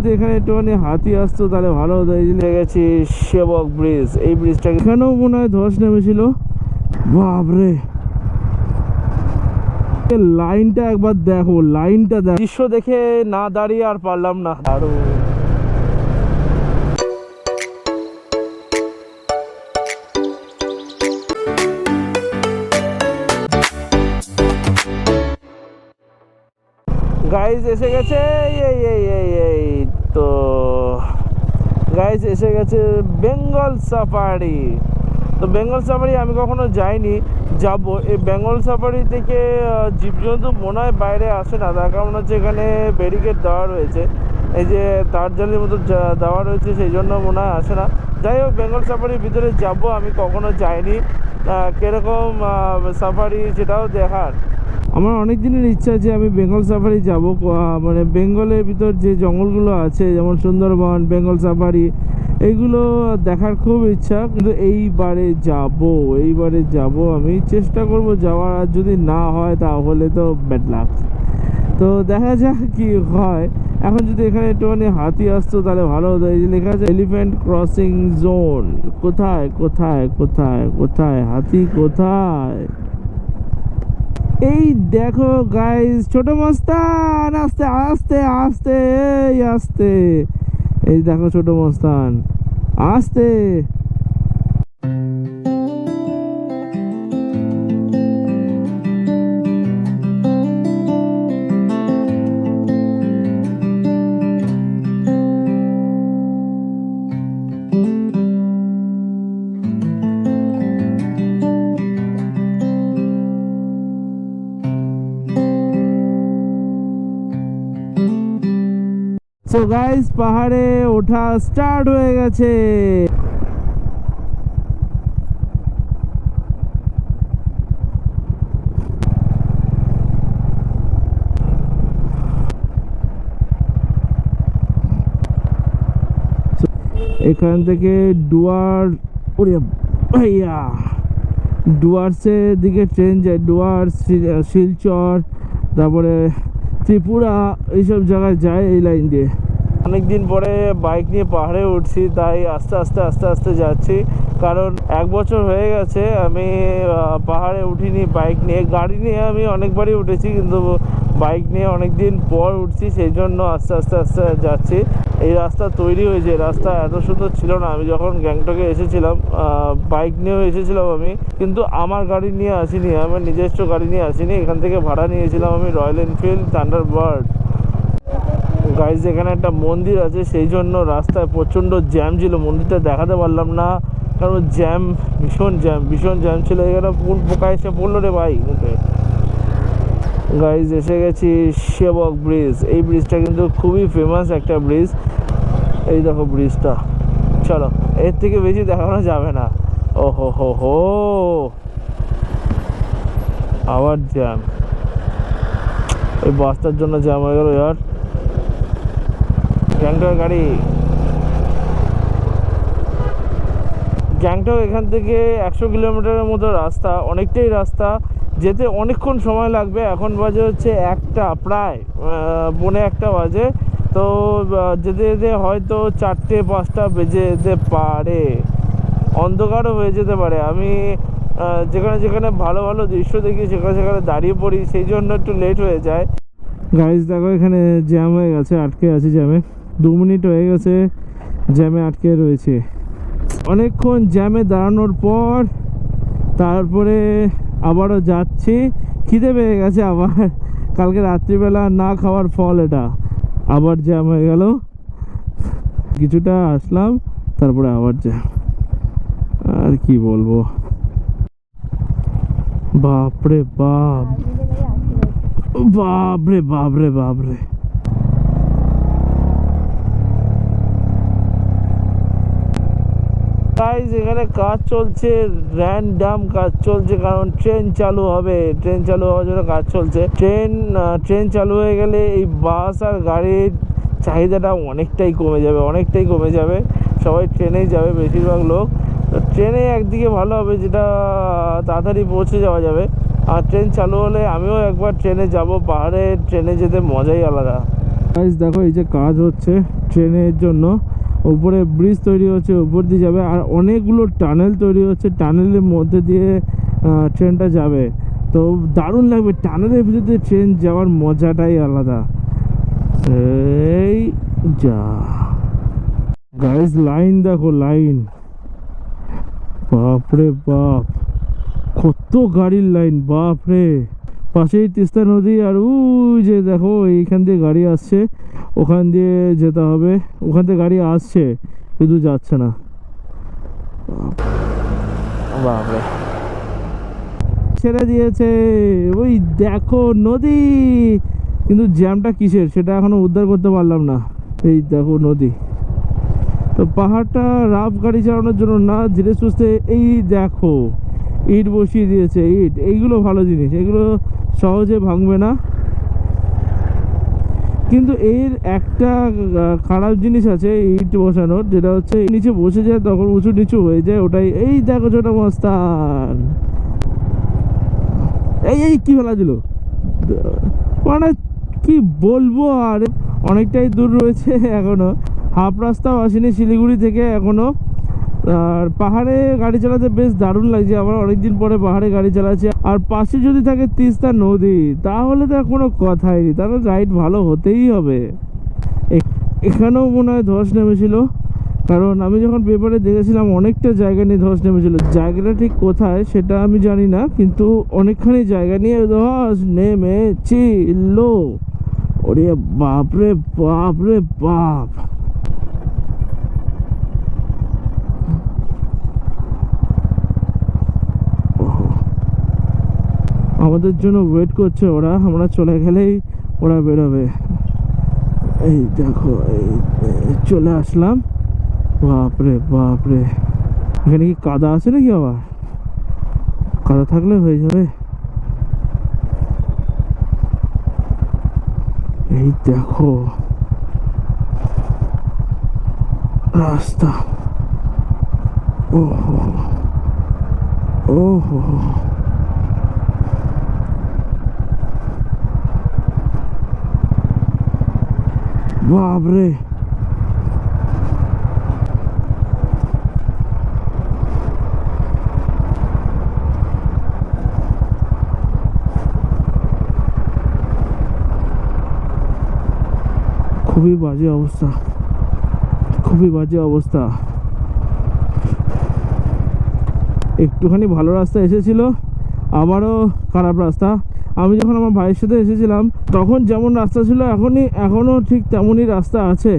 যদি এখানে একটুখানি হাতি আসতো তাহলে ভালো হতো। এই যে গেছি সেবক ব্রিজ, এই ব্রিজটা এখানেও মনে হয় ধস নেমেছিল। বাপরে, লাইনটা একবার দেখো, লাইনটা দেখো, দৃশ্য দেখে না দাঁড়িয়ে আর পারলাম না। আরো গাইজ এসে গেছে, এই তো গাইজ এসে গেছে বেঙ্গল সাফারি। তো বেঙ্গল সাফারি আমি কখনো যাইনি, যাব। এই বেঙ্গল সাফারি থেকে জীবজন্তু মনে হয় বাইরে আসে না, তার কারণ হচ্ছে এখানে ব্যারিকেড দেওয়া রয়েছে, এই যে তার জালির মতো দেওয়া রয়েছে, সেই জন্য মনে হয় আসে না। যাই হোক, বেঙ্গল সাফারির ভিতরে যাব, আমি কখনো যাইনি, কীরকম সাফারি সেটাও দেখার আমার অনেক দিনের ইচ্ছা যে আমি বেঙ্গল সাফারি যাব। মানে বেঙ্গলের ভিতর যে জঙ্গলগুলো আছে, যেমন সুন্দরবন, বেঙ্গল সাফারি, এইগুলো দেখার খুব ইচ্ছা। কিন্তু এইবারে যাব, আমি চেষ্টা করব যাওয়ার। আর যদি না হয় তাহলে তো ব্যাড লাক। তো দেখা যাক কি হয়। এখন যদি এখানে একটুখানি হাতি আসতো তাহলে ভালো হতো। এই যে লেখা আছে এলিফ্যান্ট ক্রসিং জোন। কোথায় কোথায় কোথায় কোথায় হাতি কোথায়? এই দেখো গাইস, ছোট মস্তান, আস্তে আস্তে আস্তে, এই আস্তে, এই দেখো ছোট মস্তান, আস্তে। সো গাইস, পাহাড়ে ওঠা স্টার্ট হয়ে গেছে। এখান থেকে ডুয়ার্সের দিকে ট্রেন যায়, ডুয়ার্স, শিলচর, তারপরে ত্রিপুরা, এইসব জায়গায় যায় এই লাইন দিয়ে। অনেকদিন পরে বাইক নিয়ে পাহাড়ে উঠছি, তাই আস্তে আস্তে আস্তে আস্তে যাচ্ছি, কারণ 1 বছর হয়ে গেছে আমি পাহাড়ে উঠিনি বাইক নিয়ে। গাড়ি নিয়ে আমি অনেকবারই উঠেছি, কিন্তু বাইক নিয়ে অনেক দিন পর উঠছি, সেই জন্য আস্তে আস্তে আস্তে যাচ্ছি। এই রাস্তা তৈরি হয়েছে, রাস্তা এত সুন্দর ছিল না। আমি যখন গ্যাংটকে এসেছিলাম, বাইক নিয়েও এসেছিলাম আমি, কিন্তু আমার গাড়ি নিয়ে আসিনি, আমার নিজস্ব গাড়ি নিয়ে আসিনি। এখান থেকে ভাড়া নিয়েছিলাম আমি রয়্যাল এনফিল্ড থান্ডারবার্ড। গাইজ, এখানে একটা মন্দির আছে, সেই জন্য রাস্তায় প্রচণ্ড জ্যাম ছিল, মন্দিরটা দেখাতে পারলাম না, কারণ ভীষণ জ্যাম ছিল। এখানে কোন পোকা এসে পড়লো রে ভাই মুখে। গাইজ এসে গেছি সেবক ব্রিজ। এই ব্রিজটা কিন্তু খুবই ফেমাস একটা ব্রিজ। এই দেখো ব্রিজটা, চলো, এর থেকে বেশি দেখানো যাবে না। ও হো, আবার জ্যাম, ওই বাসটার জন্য জ্যাম হয়ে গেল ইয়ার। গ্যাংটক গাড়ি, গ্যাংটক এখান থেকে 100 কিলোমিটারের মতো রাস্তা, অনেকটাই রাস্তা, যেতে অনেকক্ষণ সময় লাগবে। এখন বাজে হচ্ছে 1টা, প্রায় 1:45 বাজে। তো যেতে যেতে হয়তো 4টে-5টা বেজে যেতে পারে, অন্ধকারও হয়ে যেতে পারে। আমি যেখানে যেখানে ভালো ভালো দৃশ্য দেখি সেখানে সেখানে দাঁড়িয়ে পড়ি, সেই জন্য একটু লেট হয়ে যায়। গাইজ দেখো, এখানে জ্যাম হয়ে গেছে, আটকে আছি জ্যামে। 2 মিনিট হয়ে গেছে জ্যামে আটকে রয়েছে। অনেকক্ষণ জ্যামে দাঁড়ানোর পর তারপরে আবারও যাচ্ছি, খিদে পেয়ে গেছে আবার, কালকে রাত্রিবেলা না খাওয়ার ফল এটা। আবার জ্যাম হয়ে গেল, কিছুটা আসলাম, তারপরে আবার জ্যাম। আর কি বলবো, বাপরে বাপ, বাপরে বাপরে বাপরে। গাইজ, এখানে কাজ চলছে, র্যান্ডাম কাজ চলছে, কারণ ট্রেন চালু হবে, ট্রেন চালু হওয়ার জন্য কাজ চলছে। ট্রেন চালু হয়ে গেলে এই বাস আর গাড়ির চাহিদাটা অনেকটাই কমে যাবে, সবাই ট্রেনেই যাবে বেশিরভাগ লোক। তো ট্রেনে একদিকে ভালো হবে, যেটা তাড়াতাড়ি পৌঁছে যাওয়া যাবে। আর ট্রেন চালু হলে আমিও একবার ট্রেনে যাব, পাহাড়ে ট্রেনে যেতে মজাই আলাদা। গাইস দেখো এই যে কাজ হচ্ছে ট্রেনের জন্য, উপরে ব্রিজ তৈরি হচ্ছে, উপর দিয়ে যাবে আর অনেকগুলো টানেল তৈরি হচ্ছে, টানেলের মধ্যে দিয়ে ট্রেনটা যাবে। তো দারুণ লাগবে, টানেলের ভিতর দিয়ে ট্রেন যাওয়ার মজাটাই আলাদা। এই যা গাইস লাইন দেখো, লাইন বাপরে বাপ, কত গাড়ির লাইন বাপরে। পাশেই তিস্তা নদী আর ওই যে দেখো এইখান দিয়ে গাড়ি আসছে, ওখান দিয়ে যেতে হবে, ওখান থেকে গাড়ি আসছে শুধু যাচ্ছে না। বাপরে ছেড়ে দিয়েছে, ওই দেখো নদী, কিন্তু জ্যামটা কিসের সেটা এখনো উদ্ধার করতে পারলাম না। এই দেখো নদী, তো পাহাড়টা রাফ গাড়ি চালানোর জন্য না, ধীরে সুস্থে। এই দেখো ইট বসিয়ে দিয়েছে, ইট, এইগুলো ভালো জিনিস, এগুলো সহজে ভাঙবে না। কিন্তু এর একটা খারাপ জিনিস আছে ইট বসানোর, যেটা হচ্ছে নিচে বসে যায় তখন উঁচু নিচু হয়ে যায়, ওটাই। এই দেখো ছোট মস্তান, এই এই কি ফেলা দিল, মানে কি বলবো। আর অনেকটাই দূর রয়েছে এখনো, হাফ রাস্তাও আসেনি শিলিগুড়ি থেকে এখনো। আর পাহাড়ে গাড়ি চালাতে বেশ দারুণ লাগছে, আমার অনেকদিন পরে পাহাড়ে গাড়ি চালাচ্ছে। আর পাশে যদি থাকে তিস্তা নদী তাহলে তো কোনো কথাই নেই, তাহলে রাইড ভালো হতেই হবে। এখানেও মনে হয় ধস নেমেছিল, কারণ আমি যখন পেপারে দেখেছিলাম অনেকটা জায়গা নিয়ে ধস নেমেছিল। জায়গাটা ঠিক কোথায় সেটা আমি জানি না, কিন্তু অনেকখানি জায়গা নিয়ে ধস নেমেছিল। ওরে বাপরে বাপরে বাপ। আমাদের জন্য ওয়েট করছে ওরা, আমরা চলে গেলেই ওরা বেরোবে। এই দেখো এই চলে আসলাম, বাপরে বাপরে। এখানে কি কাদা আছে নাকি, আবার কাদা থাকলে হয়ে যাবে। এই দেখো রাস্তা, ওহো ওহো, বাপরে। খুবই বাজে অবস্থা, খুবই বাজে অবস্থা। একটুখানি ভালো রাস্তা এসেছিল, আবারও খারাপ রাস্তা। আমি যখন আমার ভাইয়ের সাথে এসেছিলাম তখন যেমন রাস্তা ছিল এখনও ঠিক তেমনই রাস্তা আছে,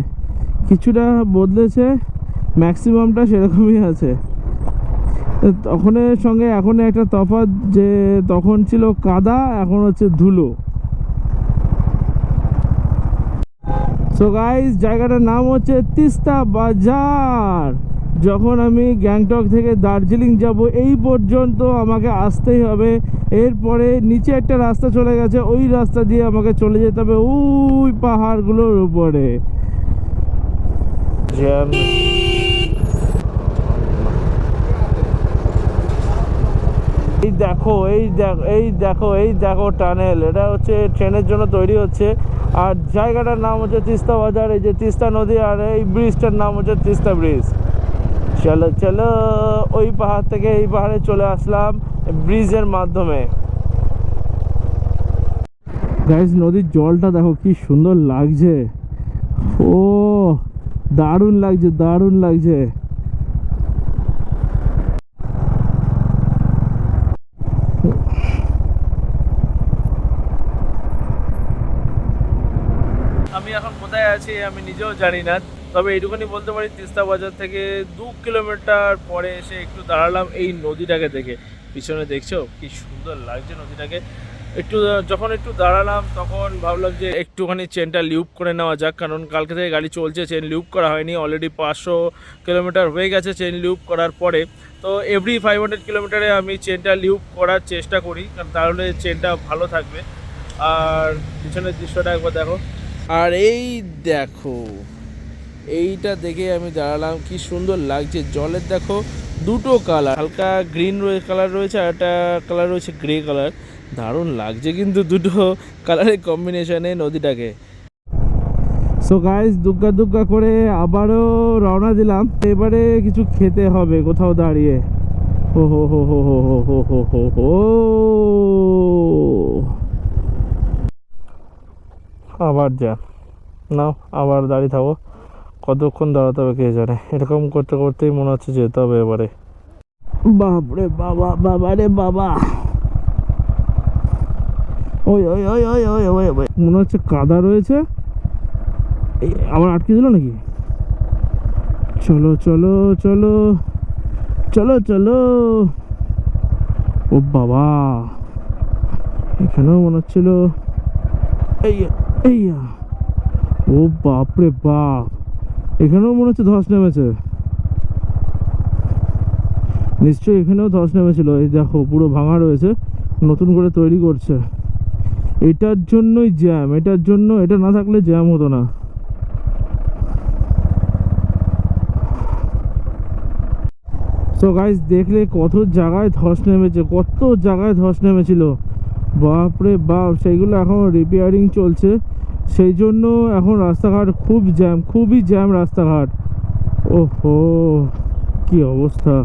কিছুটা বদলেছে, ম্যাক্সিমামটা সেরকমই আছে। তখনের সঙ্গে এখন একটা তফাৎ, যে তখন ছিল কাদা, এখন হচ্ছে ধুলো। সো গাইস জায়গাটার নাম হচ্ছে তিস্তা বাজার। যখন আমি গ্যাংটক থেকে দার্জিলিং যাব এই পর্যন্ত আমাকে আসতেই হবে, এরপরে নিচে একটা রাস্তা চলে গেছে, ওই রাস্তা দিয়ে আমাকে চলে যেতে হবে ওই পাহাড়গুলোর উপরে। এই দেখো এই দেখো টানেল, এটা হচ্ছে ট্রেনের জন্য তৈরি হচ্ছে। আর জায়গাটার নাম হচ্ছে তিস্তা বাজার, এই যে তিস্তা নদী, আর এই ব্রিজটার নাম হচ্ছে তিস্তা ব্রিজ। চলো চলো, ওই পাহাড় থেকে এই পাহাড়ে চলে আসলাম ব্রিজের মাধ্যমে। গাইস নদীর জলটা দেখো কি সুন্দর লাগছে, ও দারুণ লাগছে, দারুণ লাগছে। আমি এখন কোথায় আছি আমি নিজেও জানি না, তবে এইটুকুনি বলতে পারি তিস্তা বাজার থেকে 2 কিলোমিটার পরে এসে একটু দাঁড়ালাম এই নদীটাকে দেখে। পিছনে দেখছো কি সুন্দর লাগছে নদীটাকে। যখন একটু দাঁড়ালাম তখন ভাবলাম যে একটুখানি চেনটা লিউপ করে নেওয়া যাক, কারণ কালকে থেকে গাড়ি চলছে, চেন লিউপ করা হয়নি। অলরেডি 500 কিলোমিটার হয়ে গেছে চেন লিউপ করার পরে। তো এভরি 500 কিলোমিটারে আমি চেনটা লিউপ করার চেষ্টা করি, কারণ তাহলে চেনটা ভালো থাকবে। আর পিছনের দৃশ্যটা একবার দেখো, আর এই দেখো এইটা দেখে আমি দাঁড়ালাম, কি সুন্দর লাগছে। জলের দেখো দুটো কালার, হালকা গ্রিন কালার রয়েছে আর একটা কালার রয়েছে গ্রে কালার। দারুণ লাগছে কিন্তু দুটো কালারের কম্বিনেশনে নদীটাকে। সো গাইস দুগ্গা দুগ্গা করে আবারও রওনা দিলাম। এবারে কিছু খেতে হবে কোথাও দাঁড়িয়ে। ও হো হো হো হো হো হো হো হো হো। আবার যা নাও, আবার দাঁড়িয়ে থাকো। কতক্ষণ দাঁড়াতে হবে কে জানে। এরকম করতে করতেই মনে হচ্ছে যেতে হবে এবারে। বাপরে বাবা, বাবা রে বাবা। ওই ওই ওই ওই ওই ওই ওই মনে হচ্ছে কাদা রয়েছে। এই আবার আটকে দিল নাকি? চলো চলো চলো চলো চলো। ও বাবা, এখানেও মনে হচ্ছিল। এই এই ও বাপরে বাপ, এখানেও মনে হচ্ছে ধস নেমেছে। নিশ্চয়ই এখানেও ধস নেমেছিল। এই দেখো পুরো ভাঙা রয়েছে, নতুন করে তৈরি করছে। এটার জন্যই জ্যাম, এটার জন্য, এটা না থাকলে জ্যাম হতো না। সো গাইস দেখলে কত জায়গায় ধস নেমেছে, কত জায়গায় ধস নেমেছিল। বাপরে বাপ, সেইগুলো এখন রিপেয়ারিং চলছে, সেই জন্য এখন রাস্তাঘাট খুব জ্যাম, খুবই জ্যাম রাস্তাঘাট। ওহো কি অবস্থা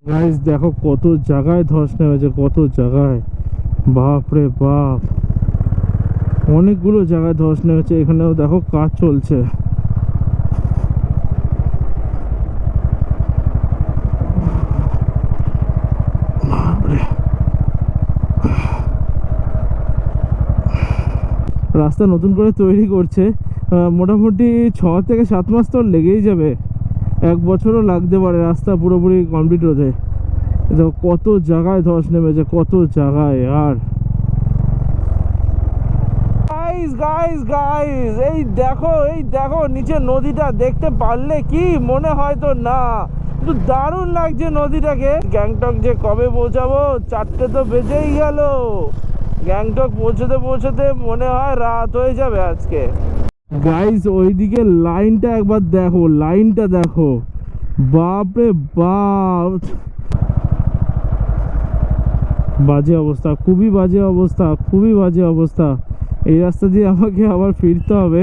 গাইস, দেখো কত জায়গায় ধস নেমেছে, কত জায়গায়। বাপরে বাপ, অনেকগুলো জায়গায় ধস নেমেছে। এখানেও দেখো কাজ চলছে। রাস্তা নতুন করে তৈরি করছে, মোটামুটি 6 থেকে 7 মাস তো লেগেই যাবে, 1 বছরও লাগতে পারে রাস্তা পুরোপুরি কমপ্লিট হতে। দেখো কত জায়গায় ধস নেমেছে, কত জায়গায়। আর গাইস গাইস গাইস, এই দেখো, এই দেখো নিচে নদীটা, দেখতে পারলে কি মনে হয় তো না, কিন্তু দারুণ লাগছে নদীটাকে। গ্যাংটক যে কবে পৌঁছাবো, 4টে তো বেজেই গেল। গ্যাংটক পৌঁছতে পৌঁছতে মনে হয় রাত হয়ে যাবে আজকে। গাইস ওইদিকে লাইনটা একবার দেখো, লাইনটা দেখো, বাপরে বাপ, বাজে অবস্থা, খুবই বাজে অবস্থা, খুবই বাজে অবস্থা। এই রাস্তা দিয়ে আমাকে আবার ফিরতে হবে।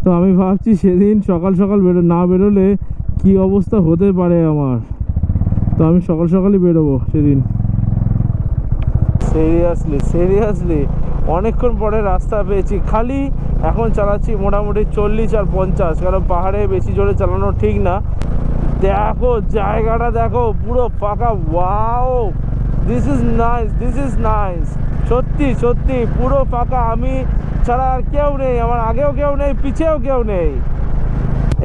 তো আমি ভাবছি সেদিন সকাল সকাল না বেরোলে কি অবস্থা হতে পারে আমার। তো আমি সকাল সকালই বেরোবো সেদিন। সিরিয়াসলি সিরিয়াসলি অনেকক্ষণ পরে রাস্তা পেয়েছি। খালি এখন চালাচ্ছি মোটামুটি 40 আর 50, কারণ পাহাড়ে বেশি জোরে চালানো ঠিক না। দেখো জায়গাটা দেখো, পুরো ফাঁকা। Wow, this is nice, this is nice. সত্যি সত্যি পুরো ফাঁকা, আমি ছাড়া আর কেউ নেই, আমার আগেও কেউ নেই, পিছেও কেউ নেই।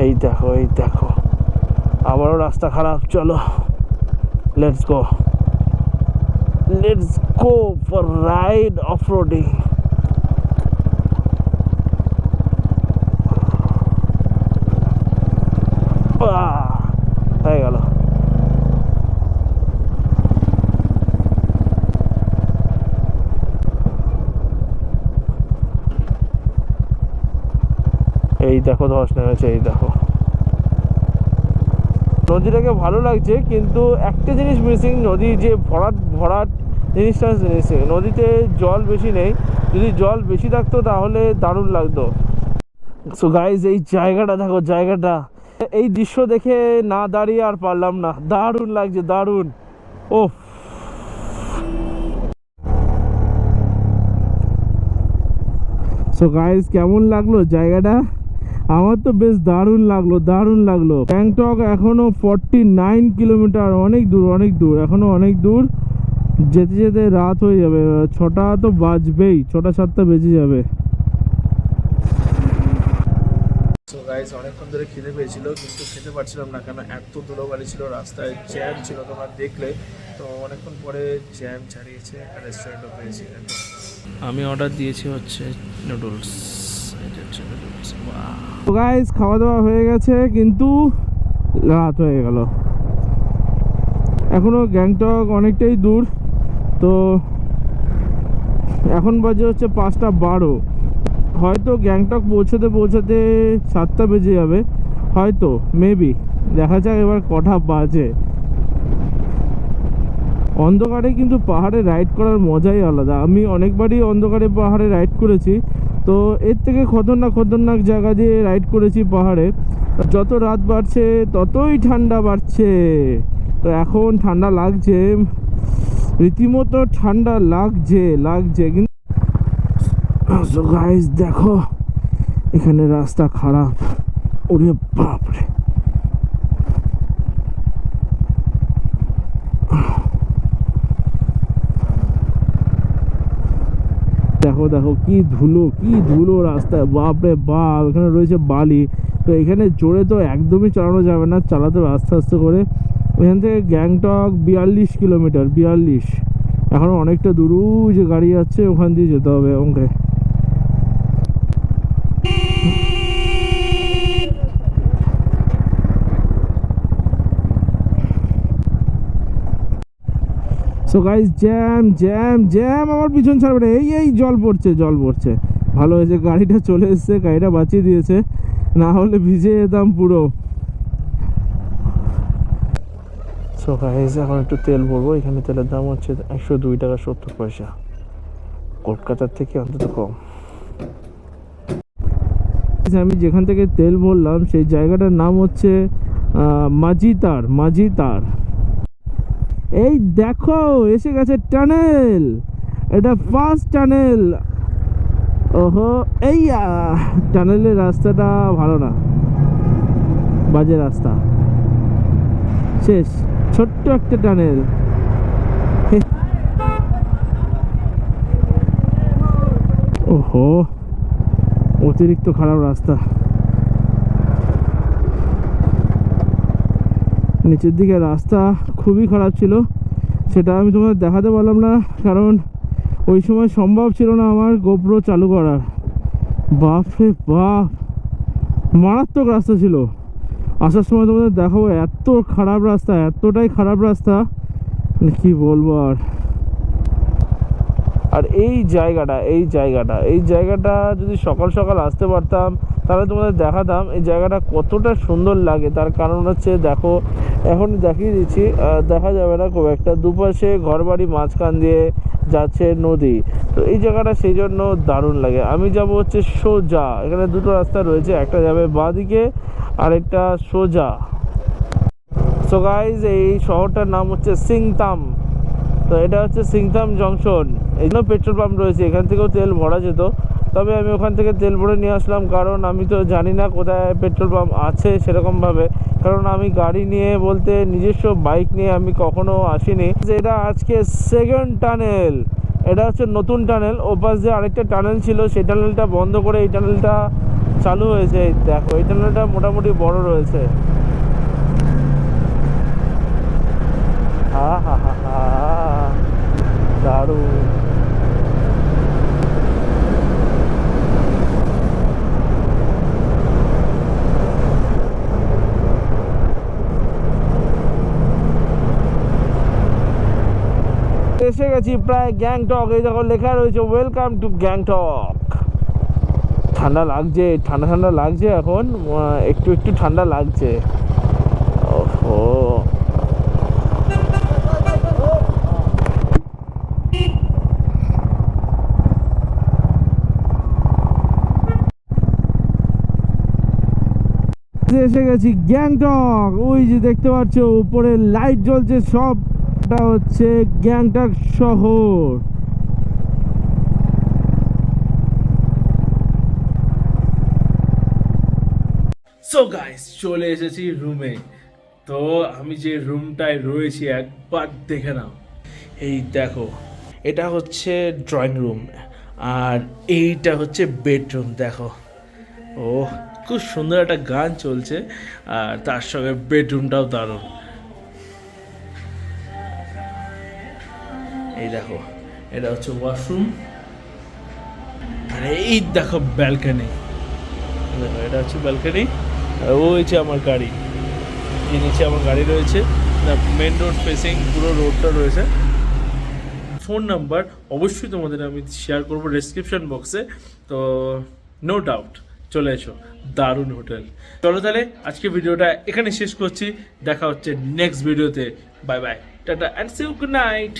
এই দেখো, এই দেখো, আবারও রাস্তা খারাপ। চলো let's go, let's go for ride off-roading. হয়ে গেল। এই দেখো ধস নেমেছে, এই দেখো। নদীটাকে ভালো লাগছে, কিন্তু একটা জিনিস মিসিং, নদী যে ভরাট ভরাট জিনিসটা মিসিং। নদীতে জল বেশি নেই, যদি জল বেশি থাকতো তাহলে দারুণ লাগতো। সো গাইজ এই জায়গাটা দেখো, জায়গাটা, এই দৃশ্য দেখে না দাঁড়িয়ে আর পারলাম না, দারুণ লাগছে, দারুণ। ওফ, সো গাইজ কেমন লাগলো জায়গাটা? আমার তো বেশ দারুণ লাগলো, দারুণ লাগলো। গ্যাংটক এখনো 49 কিলোমিটার, অনেক দূর, অনেক দূর, এখনো অনেক দূর। যেতে যেতে রাত হয়ে যাবে, 6টা তো বাজবেই, 6টা 7টা বেজে যাবে। সো গাইস অনেকক্ষণ ধরে খিদে পেয়েছিল, কিন্তু খেতে পারছিলাম না, কেন এত ধুলোবালি ছিল, রাস্তায় জ্যাম ছিল, তোমরা দেখলে। তো অনেকক্ষণ পরে জ্যাম ছাড়িয়েছে, একটা রেস্টুরেন্টও পেয়েছি। আমি অর্ডার দিয়েছি হচ্ছে নুডলস। তো গাইস খাওয়া দাওয়া হয়ে গেছে, কিন্তু রাত হয়ে গেল। এখনো গ্যাংটক অনেকটাই দূর। তো এখন বাজে হচ্ছে 5টা 12। হয়তো গ্যাংটক পৌঁছতে পৌঁছতে 7টা বেজে যাবে, হয়তো, মেবি, দেখা যাক এবার কটা বাজে। অন্ধকারে কিন্তু পাহাড়ে রাইড করার মজাই আলাদা। আমি অনেকবারই অন্ধকারে পাহাড়ে রাইড করেছি, তো এর থেকে খতরনাক খতরনাক জায়গা দিয়ে রাইড করেছি পাহাড়ে। যত রাত বাড়ছে ততই ঠান্ডা বাড়ছে। তো এখন ঠান্ডা লাগছে, রীতিমতো ঠান্ডা লাগছে কিন্তু সো গাইস দেখো এখানে রাস্তা খারাপ, ওরে বাপরে। দেখো দেখো কি ধুলো রাস্তায়, বাপরে বাপ। এখানে রয়েছে বালি, তো এখানে জোরে তো একদমই চালানো যাবে না, চালাতে হবে আস্তে আস্তে করে। এখান থেকে গ্যাংটক 42 কিলোমিটার, 42। এখন অনেকটা দূর, যে গাড়ি যাচ্ছে ওখান দিয়ে যেতে হবে আমাকে। সো গাইস জ্যাম আমার পিছন ছাড়বে না। এই জল পড়ছে। ভালো হয়েছে গাড়িটা চলে এসছে, গাড়িটা বাঁচিয়ে দিয়েছে, না হলে ভিজে যেতাম পুরো। সো গাইস এখন একটু তেল ভরবো। এখানে তেলের দাম হচ্ছে 102 টাকা 70 পয়সা, কলকাতার থেকে অন্তত কম। আমি যেখান থেকে তেল ভরলাম সেই জায়গাটার নাম হচ্ছে মাঝিতার। এই দেখো এসে গেছে টানেল, এটা ফার্স্ট টানেল। ওহো, এই টানেলের রাস্তাটা ভালো না, বাজে রাস্তা, শেষ। ছোট্ট একটা টানেল। ওহো, অতিরিক্ত খারাপ রাস্তা। নিচের দিকে রাস্তা খুবই খারাপ ছিল, সেটা আমি তোমাদের দেখাতে পারলাম না, কারণ ওই সময় সম্ভব ছিল না আমার গোপ্রো চালু করার। বাপরে বাপ, মারাত্মক রাস্তা ছিল। আসার সময় তোমাদের দেখাবো, এত খারাপ রাস্তা, এতটাই খারাপ রাস্তা কি বলবো। আর এই জায়গাটা যদি সকাল সকাল আসতে পারতাম তাহলে তোমাদের দেখাতাম এই জায়গাটা কতটা সুন্দর লাগে। তার কারণ হচ্ছে দেখো, এখন দেখিয়ে দিচ্ছি, দেখা যাবে না খুব একটা, দুপাশে ঘরবাড়ি, মাঝখান দিয়ে যাচ্ছে নদী। তো এই জায়গাটা সেই জন্য দারুণ লাগে। আমি যাব হচ্ছে সোজা, এখানে দুটো রাস্তা রয়েছে, একটা যাবে বাঁ দিকে আর একটা সোজা। সো গাইজ এই শহরটার নাম হচ্ছে সিংতাম। তো এটা হচ্ছে সিংতাম জংশন। এই জন্য পেট্রোল পাম্প রয়েছে, এখান থেকেও তেল ভরা যেত, তবে আমি ওখান থেকে তেল ভরে নিয়ে আসলাম, কারণ আমি তো জানি না কোথায় পেট্রোল পাম্প আছে সেরকমভাবে, কারণ আমি গাড়ি নিয়ে বলতে নিজস্ব বাইক নিয়ে আমি কখনো আসিনি। এটা আজকে সেকেন্ড টানেল, এটা হচ্ছে নতুন টানেল। ওপাশ যে আরেকটা টানেল ছিল সেই টানেলটা বন্ধ করে এই টানেলটা চালু হয়েছে। দেখো এই টানেলটা মোটামুটি বড় রয়েছে। দারুণ। এসে গেছি প্রায় গ্যাংটক। এই দেখো লেখা রয়েছে ওয়েলকাম টু গ্যাংটক। ঠান্ডা লাগছে, ঠান্ডা লাগছে, এখন একটু ঠান্ডা লাগছে। ওহো, এসে গেছি গ্যাংটক। ওই যে দেখতে পাচ্ছ উপরে লাইট জ্বলছে, সবটা হচ্ছে গ্যাংটক শহর। সো গাইস চলে এসেছি রুমে। তো আমি যে রুমটায় রয়েছি একবার দেখে নাও। এই দেখো, এটা হচ্ছে ড্রয়িং রুম আর এইটা হচ্ছে বেডরুম। দেখো, ও খুব সুন্দর একটা গান চলছে, আর তার সঙ্গে বেডরুমটাও দারুণ। এই দেখো, এটা হচ্ছে ওয়াশরুম, আর এই দেখো ব্যালকনি। দেখো এটা হচ্ছে ব্যালকনি, আর ওই যে আমার গাড়ি, এই নিচে আমার গাড়ি রয়েছে, মেন রোড ফেসিং পুরো রোডটা রয়েছে। ফোন নাম্বার অবশ্যই তোমাদের আমি শেয়ার করবো ডেসক্রিপশন বক্সে, তো নো ডাউট চলে এসো। দারুণ হোটেল। চলো তাহলে আজকে ভিডিওটা এখানে শেষ করছি, দেখা হচ্ছে নেক্সট ভিডিওতে। Bye bye, tata and see you, good night.